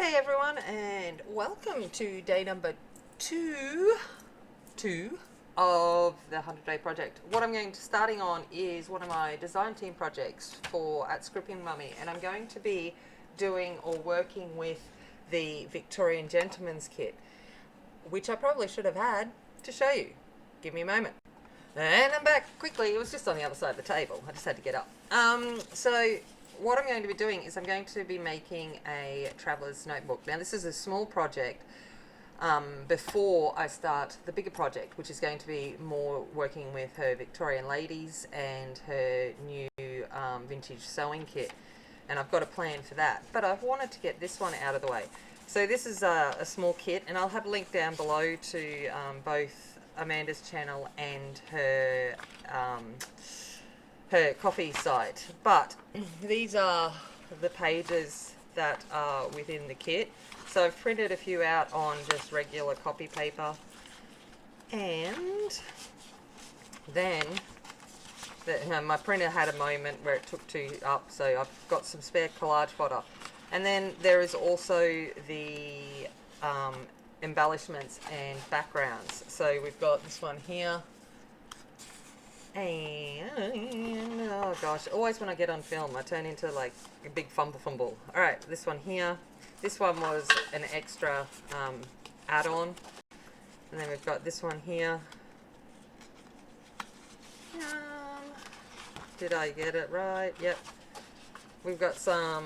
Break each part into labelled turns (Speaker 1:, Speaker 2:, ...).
Speaker 1: G'day everyone, and welcome to day number two of the 100-day project. What I'm going to starting on is one of my design team projects for at Scripting Mummy, and I'm going to be doing or working with the Victorian gentleman's kit, which I probably should have had to show you. Give me a moment. And I'm back quickly. It was just on the other side of the table. I just had to get up. So what I'm going to be doing is I'm going to be making a traveller's notebook. Now this is a small project before I start the bigger project, which is going to be more working with her Victorian ladies and her new vintage sewing kit. And I've got a plan for that. But I've wanted to get this one out of the way. So this is a small kit, and I'll have a link down below to both Amanda's channel and her coffee site. But these are the pages that are within the kit. So I've printed a few out on just regular copy paper, and then my printer had a moment where it took two up, so I've got some spare collage fodder. And then there is also the embellishments and backgrounds. So we've got this one here, and oh gosh, always when I get on film I turn into like a big fumble. Alright, this one here, this one was an extra add-on. And then we've got this one here. Did I get it right? Yep. We've got some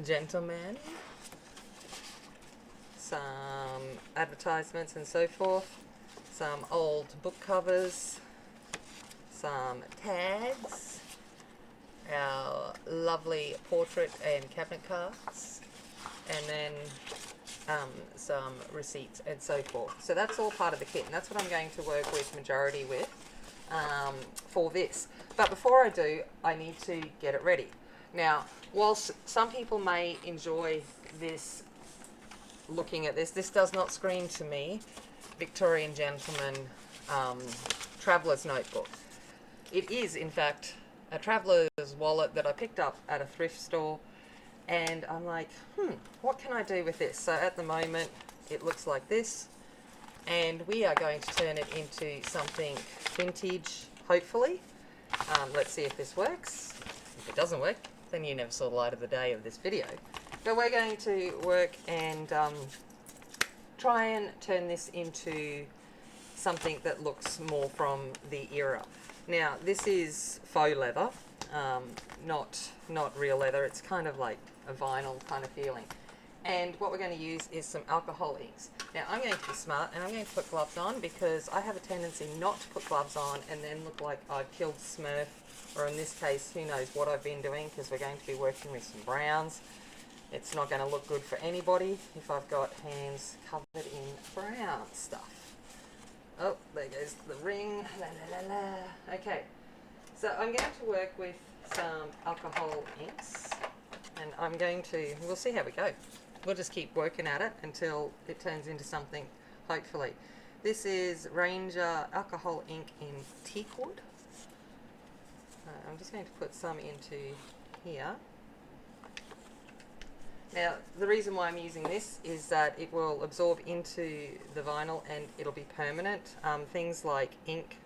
Speaker 1: gentlemen, some advertisements and so forth, some old book covers, some tags, our lovely portrait and cabinet cards, and then some receipts and so forth. So that's all part of the kit, and that's what I'm going to work with majority with for this. But before I do, I need to get it ready. Now, whilst some people may enjoy this, looking at this does not scream to me Victorian gentleman traveller's notebook. It is, in fact, a traveller's wallet that I picked up at a thrift store, and I'm like, what can I do with this? So at the moment, it looks like this, and we are going to turn it into something vintage, hopefully. Let's see if this works. If it doesn't work, then you never saw the light of the day of this video. But we're going to work and try and turn this into something that looks more from the era. Now, this is faux leather, not real leather. It's kind of like a vinyl kind of feeling. And what we're going to use is some alcohol inks. Now, I'm going to be smart, and I'm going to put gloves on, because I have a tendency not to put gloves on and then look like I've killed Smurf, or in this case, who knows what I've been doing, because we're going to be working with some browns. It's not going to look good for anybody if I've got hands covered in brown stuff. Oh, there goes the ring. La, la, la, la. Okay, so I'm going to work with some alcohol inks, and I'm going to, we'll see how we go. We'll just keep working at it until it turns into something, hopefully. This is Ranger alcohol ink in teakwood. I'm just going to put some into here. Now, the reason why I'm using this is that it will absorb into the vinyl and it'll be permanent. Things like ink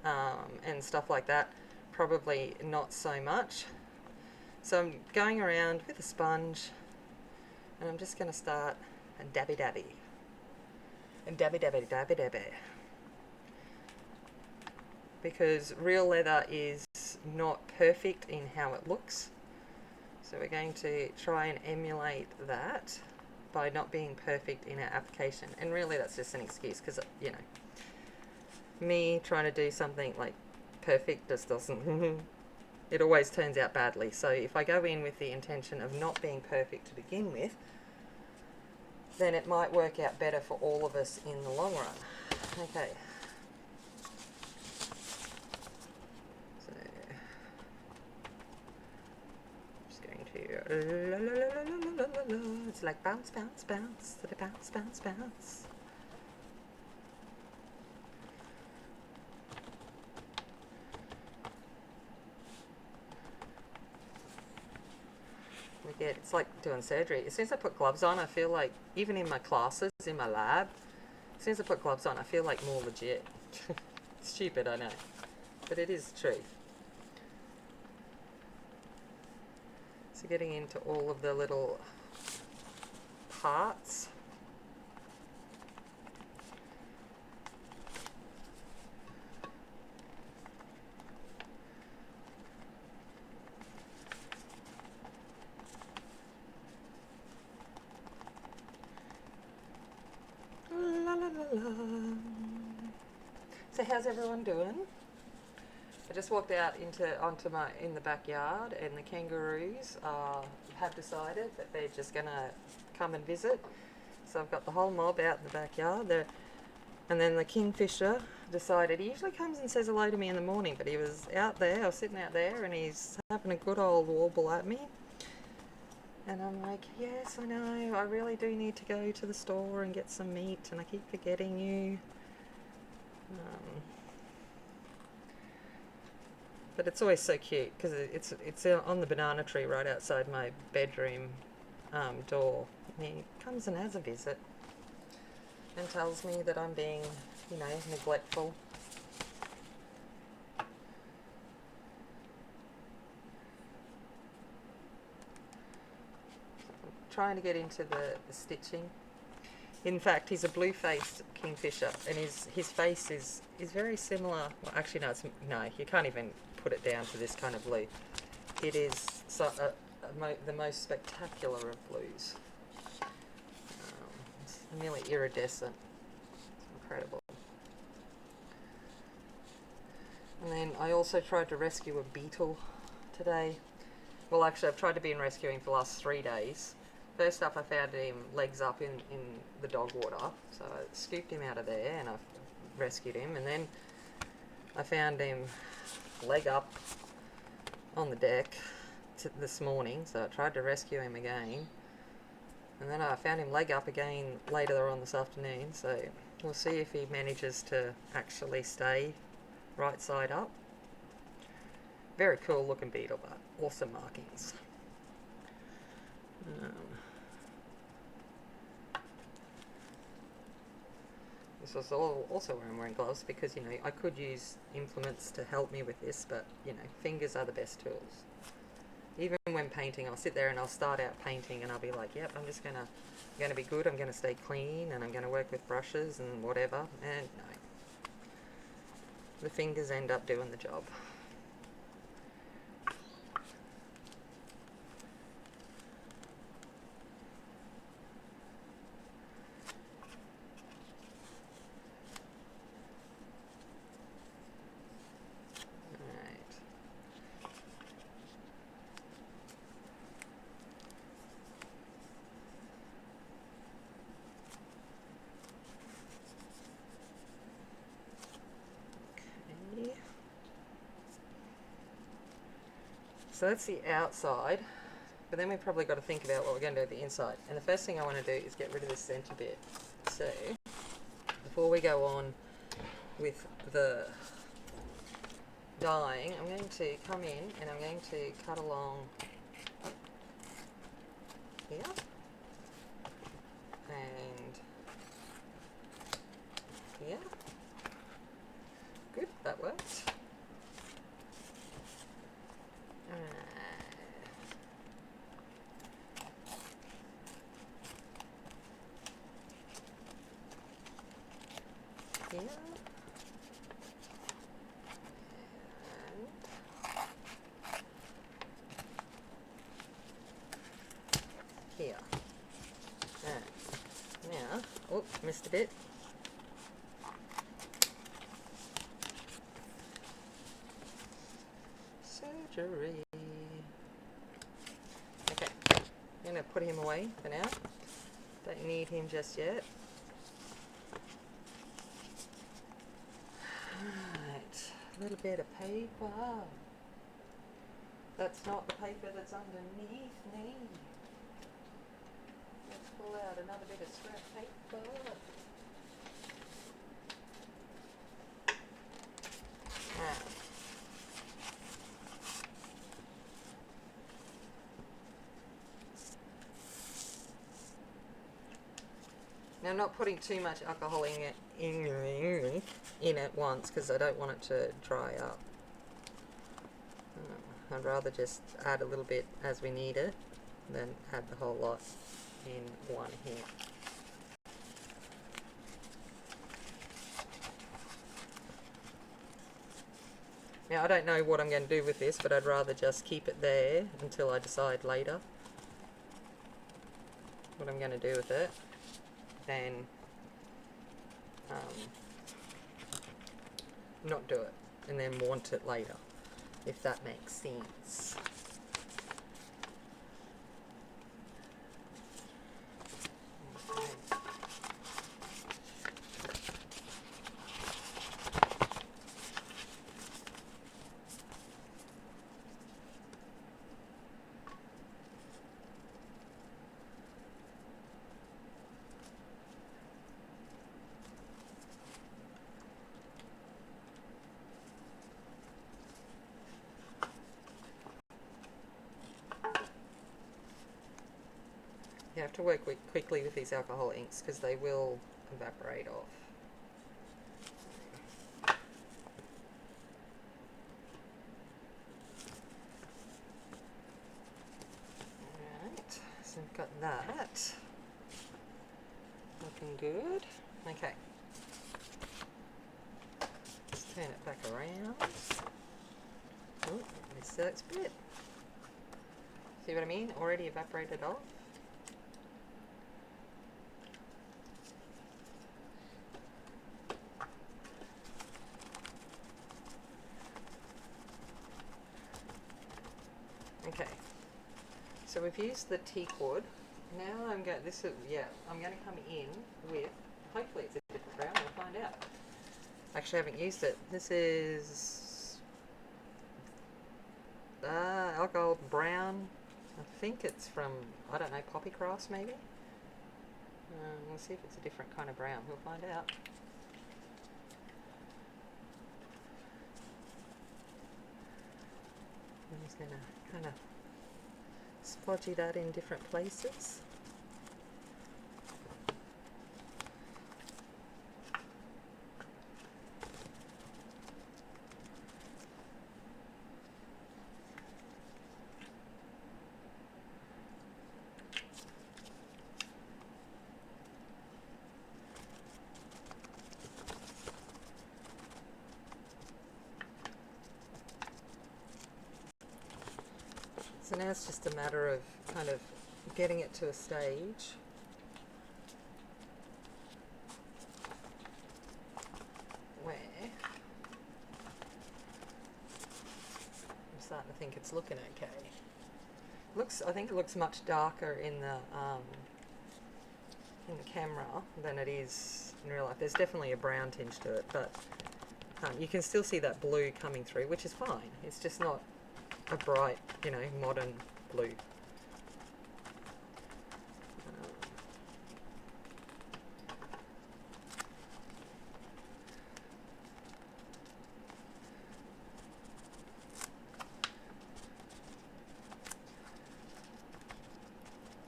Speaker 1: and stuff like that, probably not so much. So I'm going around with a sponge, and I'm just going to start and dabby, because real leather is not perfect in how it looks. So we're going to try and emulate that by not being perfect in our application. And really that's just an excuse, because, you know, me trying to do something like perfect just doesn't, it always turns out badly. So if I go in with the intention of not being perfect to begin with, then it might work out better for all of us in the long run. Okay. So, it's like bounce, bounce, bounce, bounce, bounce, bounce. We Yeah, it's like doing surgery. As soon as I put gloves on, I feel like, even in my classes, in my lab, as soon as I put gloves on, I feel like more legit. Stupid, I know. But it is the truth. So getting into all of the little parts. La, la, la, la. So how's everyone doing? I just walked out in the backyard, and the kangaroos have decided that they're just gonna come and visit. So I've got the whole mob out in the backyard there, and then the kingfisher decided, he usually comes and says hello to me in the morning, but he was out there, I was sitting out there, and he's having a good old warble at me. And I'm like, yes, I know, I really do need to go to the store and get some meat, and I keep forgetting you. But it's always so cute, because it's on the banana tree right outside my bedroom door. And he comes and has a visit and tells me that I'm being, neglectful. Trying to get into the stitching. In fact, he's a blue-faced kingfisher, and his face is very similar. Well, actually, no, you can't even put it down to this kind of blue. It is the most spectacular of blues. It's nearly iridescent. It's incredible. And then I also tried to rescue a beetle today. Well, actually, I've tried to be in rescuing for the last 3 days. First up, I found him legs up in the dog water, so I scooped him out of there and I rescued him. And then I found him leg up on the deck this morning, so I tried to rescue him again. And then I found him leg up again later on this afternoon, so we'll see if he manages to actually stay right side up. Very cool looking beetle, but awesome markings. This was also where I'm wearing gloves, because I could use implements to help me with this, but fingers are the best tools. Even when painting, I'll sit there and I'll start out painting and I'll be like, yep, I'm gonna be good, I'm gonna stay clean, and I'm gonna work with brushes and whatever, and no. The fingers end up doing the job. So that's the outside, but then we've probably got to think about what we're going to do at the inside. And the first thing I want to do is get rid of this centre bit. So before we go on with the dyeing, I'm going to come in and I'm going to cut along here and here. Good, that works. Here. And here. And now, oh, missed a bit. Surgery. Okay, I'm going to put him away for now. Don't need him just yet. Right, a little bit of paper. That's not the paper that's underneath me. Let's pull out another bit of scrap paper. Now, Now, I'm not putting too much alcohol in it once because I don't want it to dry up. I'd rather just add a little bit as we need it than add the whole lot in one hit. Now, I don't know what I'm going to do with this, but I'd rather just keep it there until I decide later what I'm going to do with it than not do it and then want it later, if that makes sense. You have to work quickly with these alcohol inks because they will evaporate off. Alright, so we've got that. Looking good. Okay. Let's turn it back around. Oh, missed that bit. See what I mean? Already evaporated off. Okay, so we've used the teak wood. Now I'm going. I'm going to come in with. Hopefully, it's a different brown. We'll find out. Actually, I haven't used it. This is alcohol brown. I think it's from, I don't know, papercraft maybe. We'll see if it's a different kind of brown. We'll find out. I'm just going to kind of splodgy that in different places. So now it's just a matter of kind of getting it to a stage where I'm starting to think it's looking okay. I think it looks much darker in the camera than it is in real life. There's definitely a brown tinge to it, but you can still see that blue coming through, which is fine. It's just not a bright, modern blue.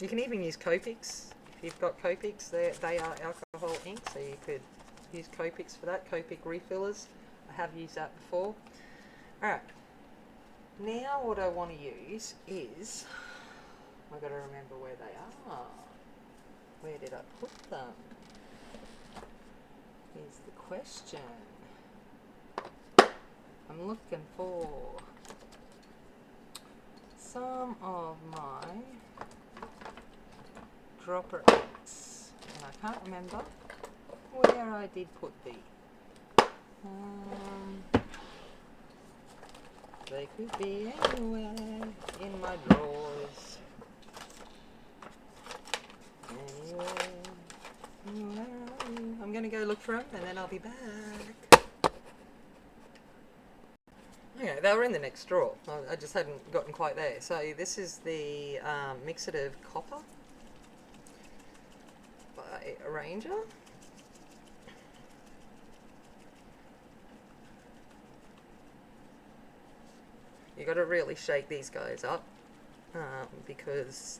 Speaker 1: You can even use Copics. If you've got Copics, they are alcohol ink, so you could use Copics for that. Copic refillers. I have used that before. Alright. Now what I want to use is, I've got to remember where they are. Where did I put them? Here's the question. I'm looking for some of my dropper inks, and I can't remember where I did put these. They could be anywhere in my drawers. Anywhere are you? I'm going to go look for them and then I'll be back. Okay, they were in the next drawer. I just hadn't gotten quite there. So this is the Mixative Copper by Arranger. You got to really shake these guys up because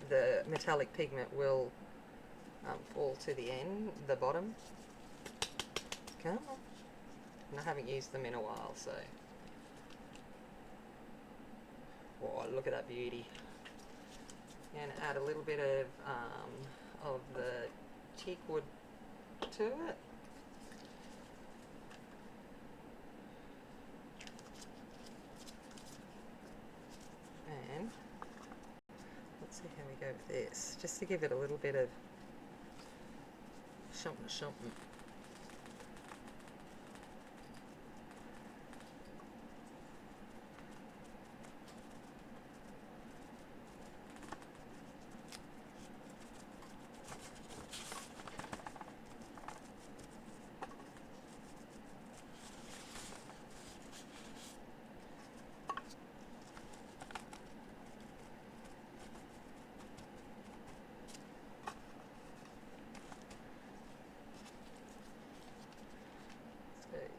Speaker 1: the metallic pigment will fall to the end, the bottom. Come on. And I haven't used them in a while, so. Oh, look at that beauty. And add a little bit of the teak wood to it. And let's see how we go with this, just to give it a little bit of something.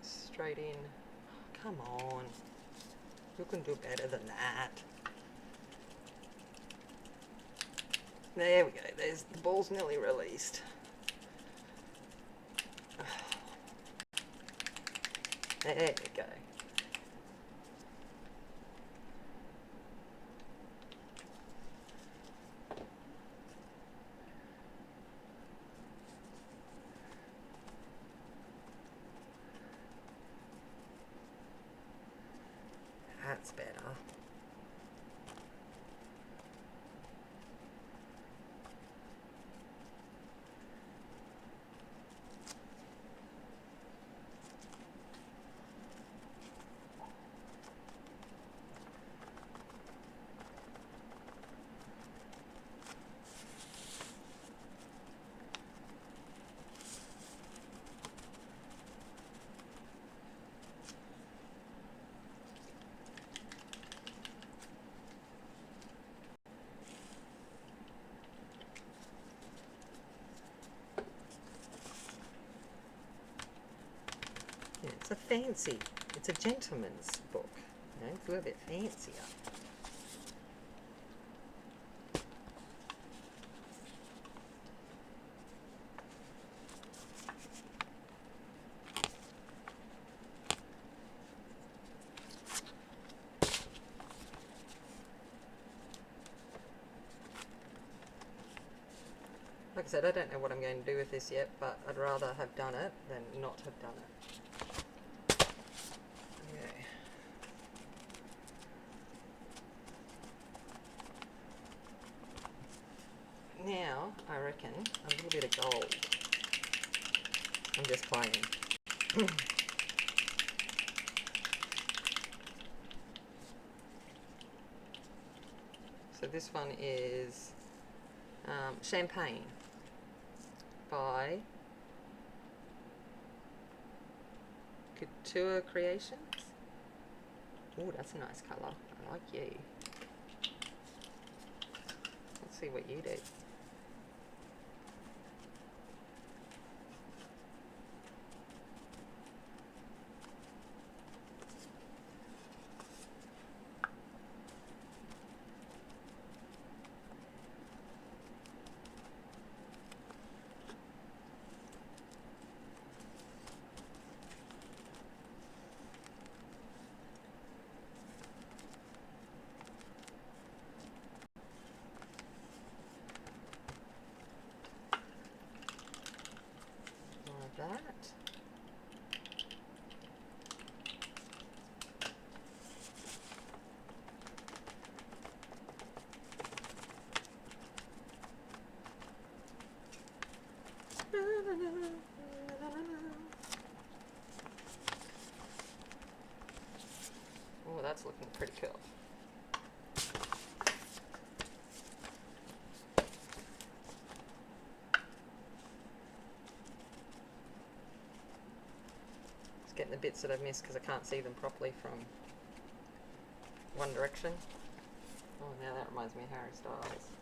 Speaker 1: Straight in. Come on. You can do better than that. There we go. There's the ball's nearly released. There we go. That's better. Yeah, it's a gentleman's book. You know, it's a little bit fancier. Like I said, I don't know what I'm going to do with this yet, but I'd rather have done it than not have done it. Okay. Now, I reckon a little bit of gold. I'm just playing. So this one is Champagne by Couture Creations. Oh, that's a nice colour. I like you. Let's see what you do. That. Oh, that's looking pretty cool. Getting the bits that I've missed because I can't see them properly from one direction. Oh, now that reminds me of Harry Styles.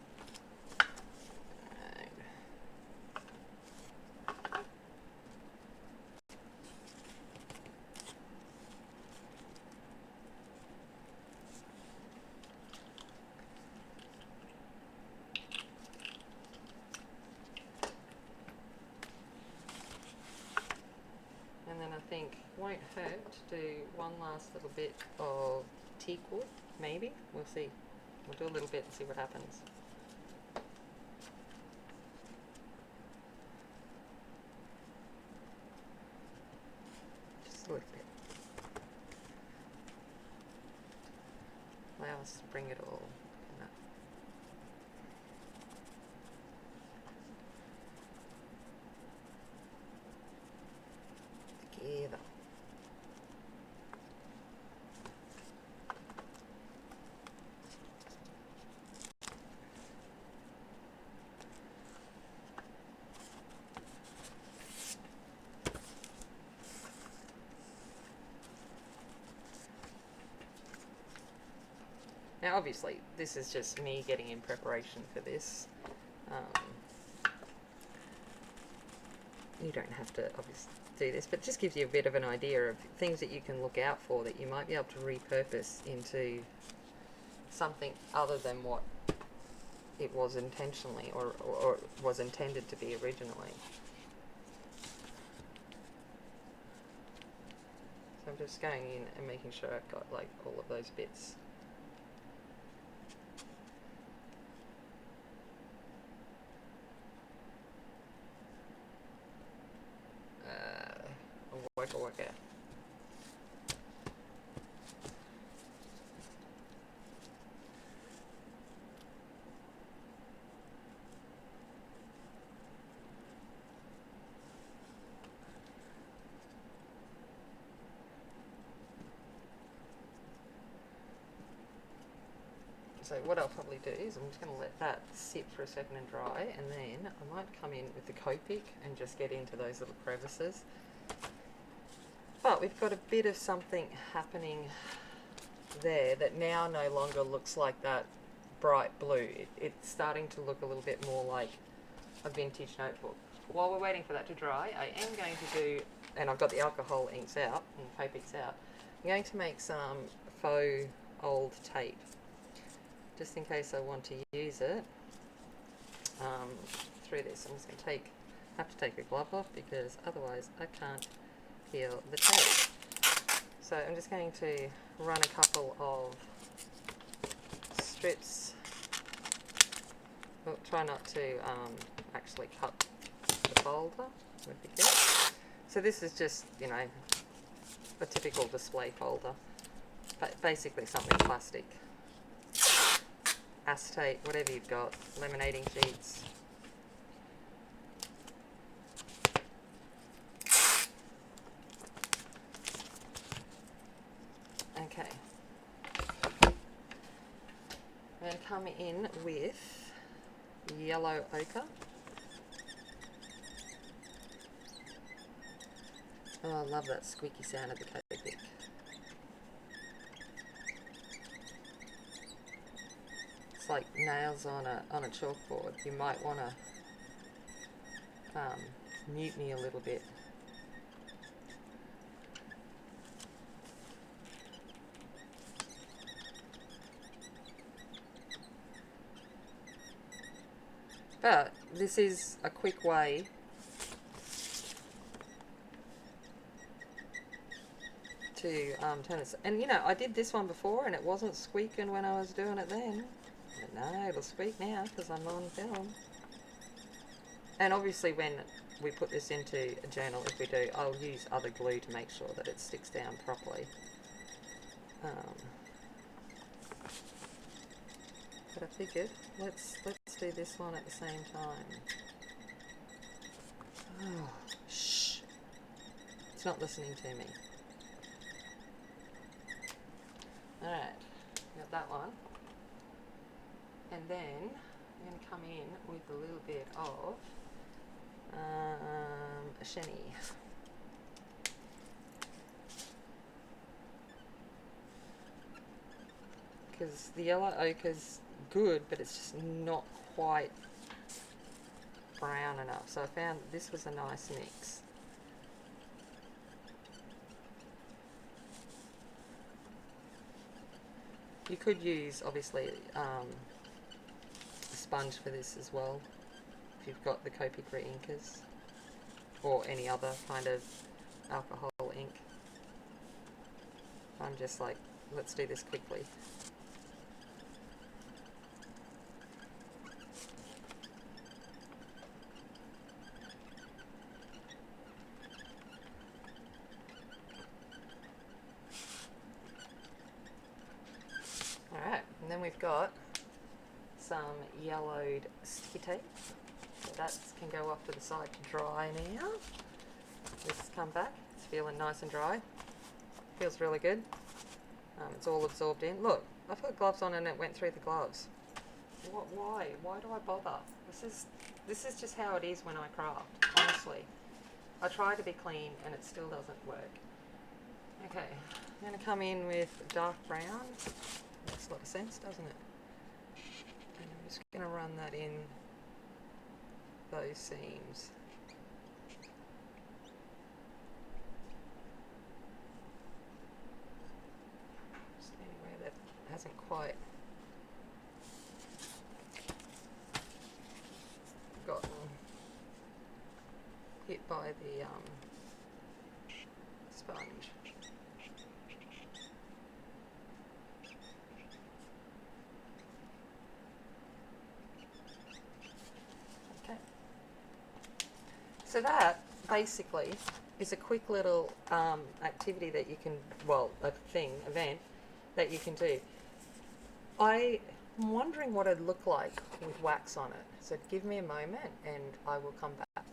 Speaker 1: do one last little bit of teak wood, maybe. We'll see. We'll do a little bit and see what happens. Just a little bit. Allow us to bring it all together. Now obviously this is just me getting in preparation for this. You don't have to obviously do this, but it just gives you a bit of an idea of things that you can look out for that you might be able to repurpose into something other than what it was intentionally or was intended to be originally. So I'm just going in and making sure I've got like all of those bits. Worker. So what I'll probably do is I'm just going to let that sit for a second and dry, and then I might come in with the Copic and just get into those little crevices. But we've got a bit of something happening there that now no longer looks like that bright blue. It's starting to look a little bit more like a vintage notebook. While we're waiting for that to dry, I am going to do, and I've got the alcohol inks out and Copics out, I'm going to make some faux old tape, just in case I want to use it through this. I'm just going to have to take a glove off because otherwise I can't peel the tape. So I'm just going to run a couple of strips. We'll try not to actually cut the folder, would be good. So this is just, you know, a typical display folder, but basically something plastic. Acetate, whatever you've got, laminating sheets. Okay. I'm going to come in with yellow ochre. Oh, I love that squeaky sound of the Copic. It's like nails on a chalkboard. You might want to mute me a little bit. But this is a quick way to turn this. And you know, I did this one before and it wasn't squeaking when I was doing it then. But no, it'll squeak now because I'm on film. And obviously when we put this into a journal, if we do, I'll use other glue to make sure that it sticks down properly. But I figured, let's do this one at the same time. Oh, shh. It's not listening to me. Alright, got that one. And then I'm going to come in with a little bit of Sheni. Because the yellow ochre's good, but it's just not quite brown enough. So I found this was a nice mix. You could use, obviously, a sponge for this as well, if you've got the Copic re-inkers, or any other kind of alcohol ink. fun, just like, let's do this quickly. Alright, and then we've got some yellowed sticky tape. So that can go off to the side to dry now. This has come back. It's feeling nice and dry. Feels really good. It's all absorbed in. Look, I've got gloves on and it went through the gloves. Why? Why do I bother? This is just how it is when I craft, honestly. I try to be clean and it still doesn't work. Okay, I'm going to come in with dark brown. Makes a lot of sense, doesn't it? And I'm just going to run that in those seams. Just anywhere that hasn't quite gotten hit by the sponge. Okay. So that basically is a quick little activity that you can, well, event that you can do. I'm wondering what it'd look like with wax on it. So give me a moment and I will come back.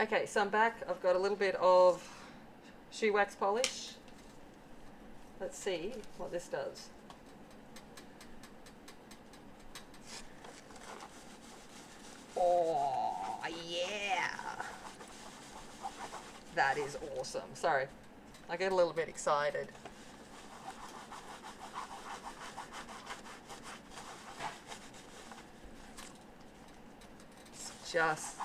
Speaker 1: Okay, so I'm back. I've got a little bit of shoe wax polish. Let's see what this does. Oh, yeah. That is awesome. Sorry, I get a little bit excited. It's just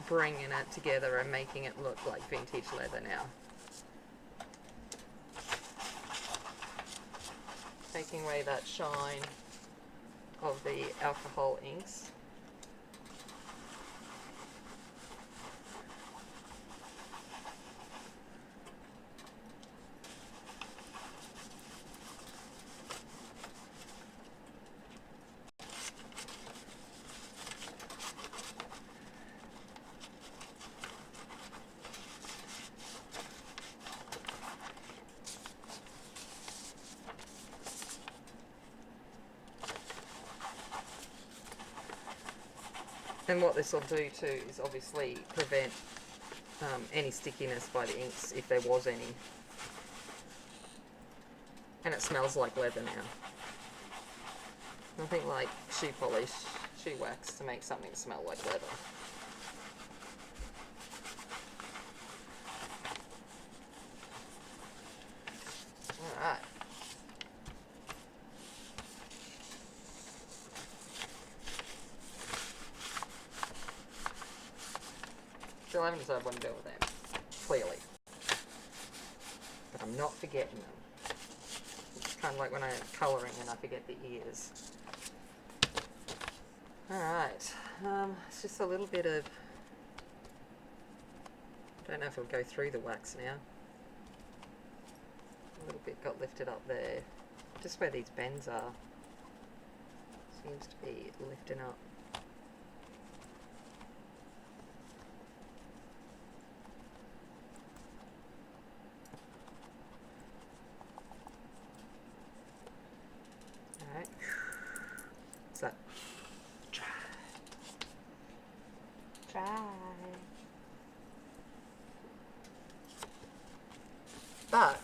Speaker 1: bringing it together and making it look like vintage leather now. Taking away that shine of the alcohol inks. And what this will do too is obviously prevent any stickiness by the inks, if there was any. And it smells like leather now. Nothing like shoe polish, shoe wax to make something smell like leather. Alright. Still haven't decided what to do with them, clearly. But I'm not forgetting them. It's kind of like when I'm colouring and I forget the ears. Alright, it's just a little bit of, I don't know if it'll go through the wax now. A little bit got lifted up there. Just where these bends are. Seems to be lifting up. Alright. What's that? Try. But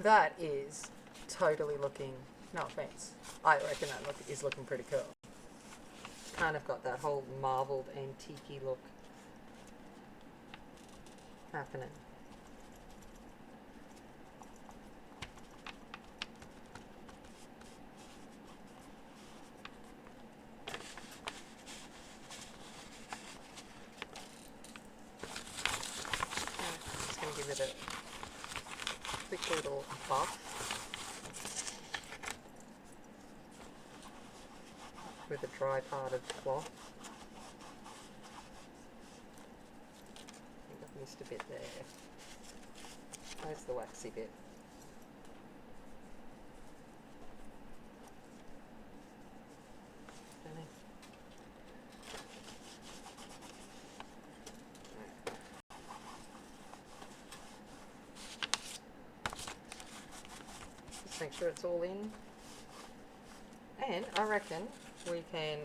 Speaker 1: that is totally looking, no offense, I reckon that is looking pretty cool. Kind of got that whole marbled antique-y look happening. Just going to give it a quick little buff with a dry part of cloth. I think I've missed a bit there. Where's the waxy bit? make sure it's all in. And I reckon we can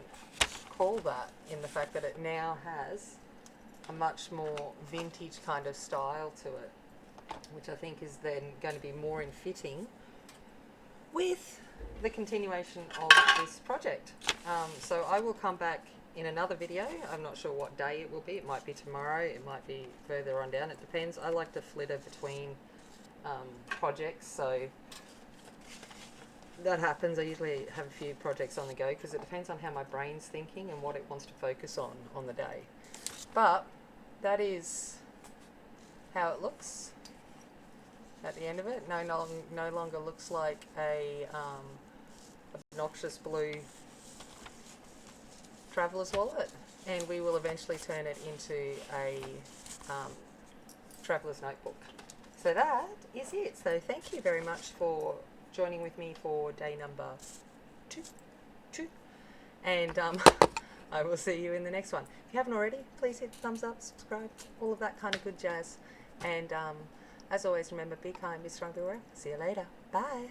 Speaker 1: call that in the fact that it now has a much more vintage kind of style to it, which I think is then going to be more in fitting with the continuation of this project. So I will come back in another video. I'm not sure what day it will be. It might be tomorrow, it might be further on down, it depends. I like to flitter between projects, so that happens. I usually have a few projects on the go because it depends on how my brain's thinking and what it wants to focus on the day. But that is how it looks at the end of it. No longer looks like a obnoxious blue traveller's wallet, and we will eventually turn it into a traveller's notebook. So that is it. So thank you very much for joining with me for day number two. And I will see you in the next one. If you haven't already, please hit thumbs up, subscribe, all of that kind of good jazz. And as always, remember, be kind, be strong, be aware. See you later. Bye.